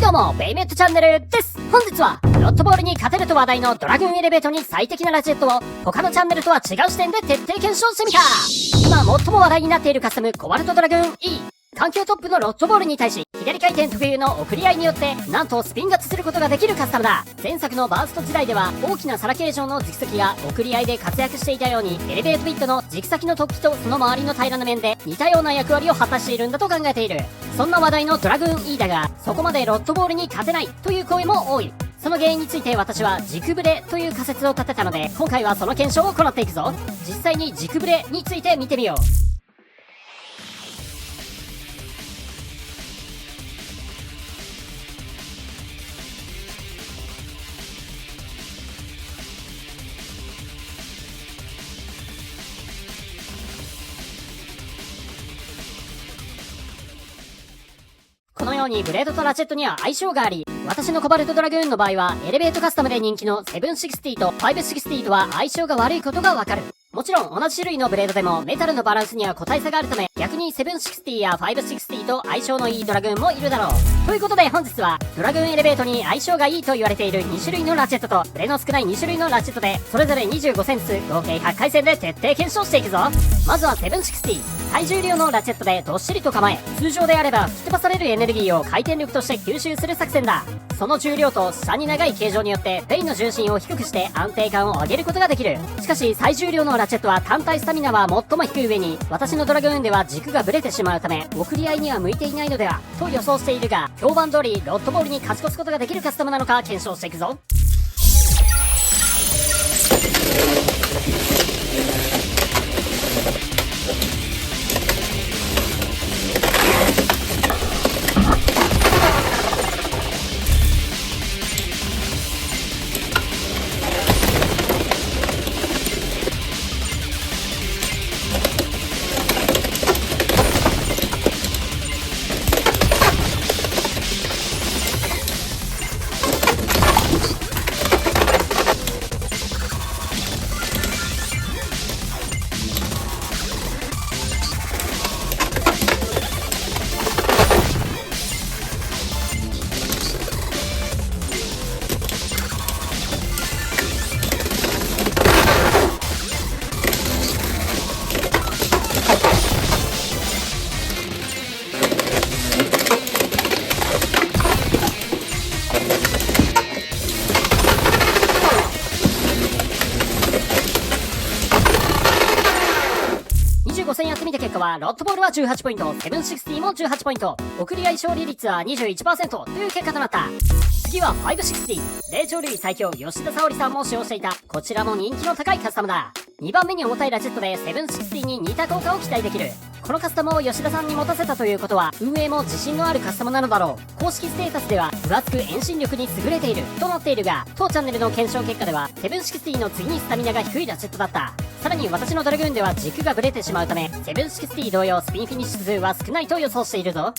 どうも、ベイメットチャンネルです。本日は、ロットボールに勝てると話題のドラグーンエレベートに最適なラジェットを、他のチャンネルとは違う視点で徹底検証してみた。今最も話題になっているカスタム、コバルトドラグーン E。環境トップのロットボールに対し、左回転特有の送り合いによって、なんとスピン勝ちすることができるカスタムだ。前作のバースト時代では、大きな皿形状の軸先が送り合いで活躍していたように、エレベートビットの軸先の突起とその周りの平らな面で似たような役割を果たしているんだと考えている。そんな話題のドラグーン E だが、そこまでロットボールに勝てないという声も多い。その原因について私は軸ブレという仮説を立てたので、今回はその検証を行っていくぞ。実際に軸ブレについて見てみよう。このようにブレードとラチェットには相性があり、私のコバルトドラグーンの場合はエレベートカスタムで人気の760と560とは相性が悪いことがわかる。もちろん同じ種類のブレードでもメタルのバランスには個体差があるため、逆に760や560と相性のいいドラグーンもいるだろう。ということで本日はドラグーンエレベートに相性がいいと言われている2種類のラチェットとブレの少ない2種類のラチェットでそれぞれ25センツ合計100回戦で徹底検証していくぞ。まずは760、最重量のラチェットでどっしりと構え、通常であれば吹き飛ばされるエネルギーを回転力として吸収する作戦だ。その重量と下に長い形状によってペイの重心を低くして安定感を上げることができる。しかし最重量のラチェットは単体スタミナは最も低い上に、私のドラグーンでは軸がブレてしまうため送り合いには向いていないのではと予想しているが、評判通りロットボールに勝ち越すことができるカスタムなのか検証していくぞ。25戦やってみた結果は、ロットボールは18ポイント、760も18ポイント、送り合い勝利率は 21% という結果となった。次は560、霊長類最強吉田沙保里さんも使用していた、こちらも人気の高いカスタムだ。2番目に重たいラチェットで760に似た効果を期待できる。このカスタムを吉田さんに持たせたということは、運営も自信のあるカスタムなのだろう。公式ステータスでは、分厚く遠心力に優れていると載っているが、当チャンネルの検証結果では、760の次にスタミナが低いラチェットだった。さらに私のドラグーンでは軸がブレてしまうため、760同様スピンフィニッシュ数は少ないと予想しているぞ。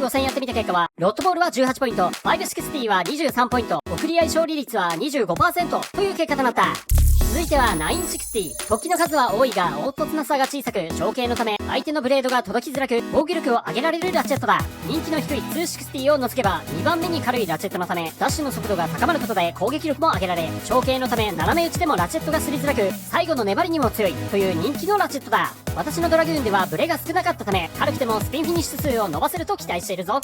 25戦やってみた結果は、ロットボールは18ポイント、560は23ポイント、送送り合い勝利率は 25% という結果となった。続いては960。突起の数は多いが凹凸な差が小さく、小径のため相手のブレードが届きづらく防御力を上げられるラチェットだ。人気の低い260を除けば2番目に軽いラチェットのため、ダッシュの速度が高まることで攻撃力も上げられ、小径のため斜め打ちでもラチェットが擦りづらく、最後の粘りにも強いという人気のラチェットだ。私のドラグーンではブレが少なかったため、軽くてもスピンフィニッシュ数を伸ばせると期待しているぞ。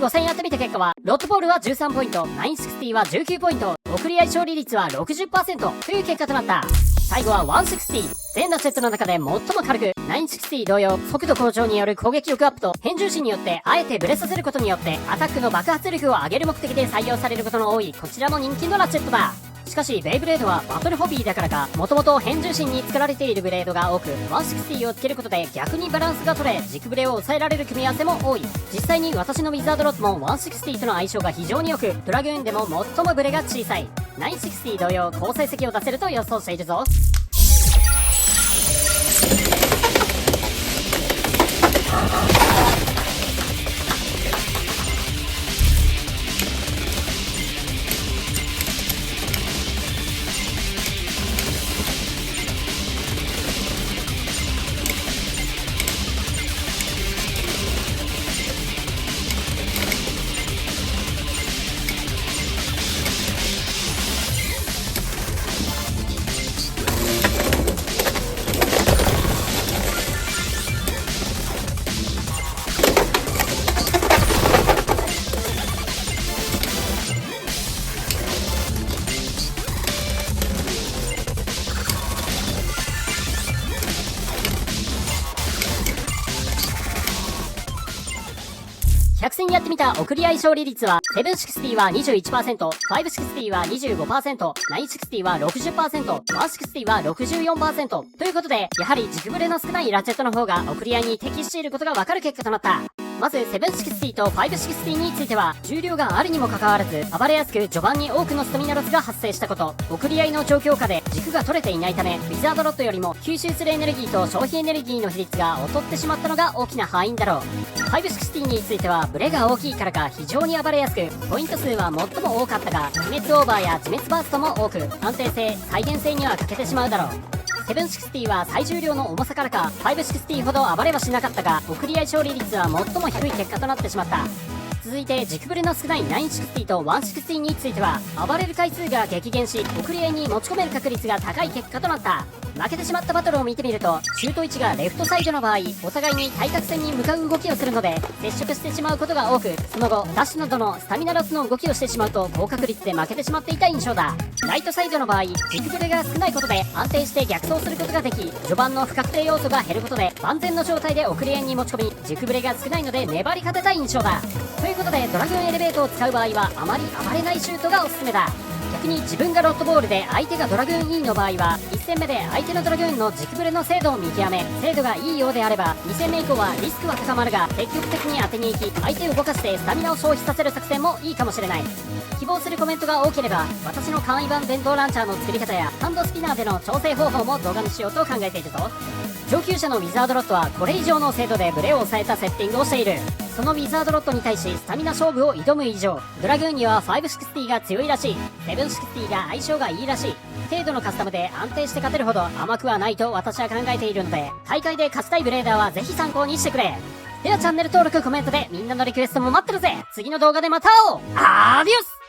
25戦やってみた結果は、ロッドボールは13ポイント、960は19ポイント、送り合い勝利率は 60% という結果となった。最後は160。全ラチェットの中で最も軽く、960同様、速度向上による攻撃力アップと変重心によってあえてブレさせることによってアタックの爆発力を上げる目的で採用されることの多いこちらも人気のラチェットだ。しかしベイブレードはバトルホビーだからか、もともと変重心に作られているブレードが多く、160をつけることで逆にバランスが取れ、軸ブレを抑えられる組み合わせも多い。実際に私のウィザードロットも160との相性が非常に良く、ドラグーンでも最もブレが小さい。960同様好成績を出せると予想しているぞ。100戦やってみた送り合い勝利率は、760は 21%、560は 25%、960は 60%、160は 64% ということで、やはり軸ブレの少ないラチェットの方が送り合いに適していることがわかる結果となった。まず760と560については、重量があるにもかかわらず暴れやすく序盤に多くのスタミナロスが発生したこと、送り合いの状況下で軸が取れていないため、ウィザードロットよりも吸収するエネルギーと消費エネルギーの比率が劣ってしまったのが大きな敗因だろう。560についてはブレが大きいからか非常に暴れやすく、ポイント数は最も多かったが、自滅オーバーや自滅バーストも多く、安定性、再現性には欠けてしまうだろう。760は最重量の重さからか、560ほど暴れはしなかったが、送り合い勝利率は最も低い結果となってしまった。続いて軸ブレの少ない960と160については、暴れる回数が激減し、送り合いに持ち込める確率が高い結果となった。負けてしまったバトルを見てみると、シュート位置がレフトサイドの場合、お互いに対角線に向かう動きをするので、接触してしまうことが多く、その後、ダッシュなどのスタミナロスの動きをしてしまうと、高確率で負けてしまっていた印象だ。ライトサイドの場合、軸ブレが少ないことで安定して逆走することができ、序盤の不確定要素が減ることで、万全の状態で送り合いに持ち込み、軸ブレが少ないので粘り勝てた印象だ。ということで、ドラグーンエレベートを使う場合は、あまり暴れないシュートがおすすめだ。逆に自分がロッドボールで相手がドラグーン E の場合は、1戦目で相手のドラグーンの軸ブレの精度を見極め、精度がいいようであれば2戦目以降はリスクは高まるが積極的に当てに行き、相手を動かしてスタミナを消費させる作戦もいいかもしれない。希望するコメントが多ければ、私の簡易版電動ランチャーの作り方やハンドスピナーでの調整方法も動画にしようと考えているぞ。上級者のウィザードロットはこれ以上の精度でブレを抑えたセッティングをしている。そのウィザードロットに対しスタミナ勝負を挑む以上、ドラグーンには560が強いらしい、760が相性がいいらしい。程度のカスタムで安定して勝てるほど甘くはないと私は考えているので、大会で勝ちたいブレーダーはぜひ参考にしてくれ。ではチャンネル登録コメントでみんなのリクエストも待ってるぜ。次の動画でまた会おう。アディオス。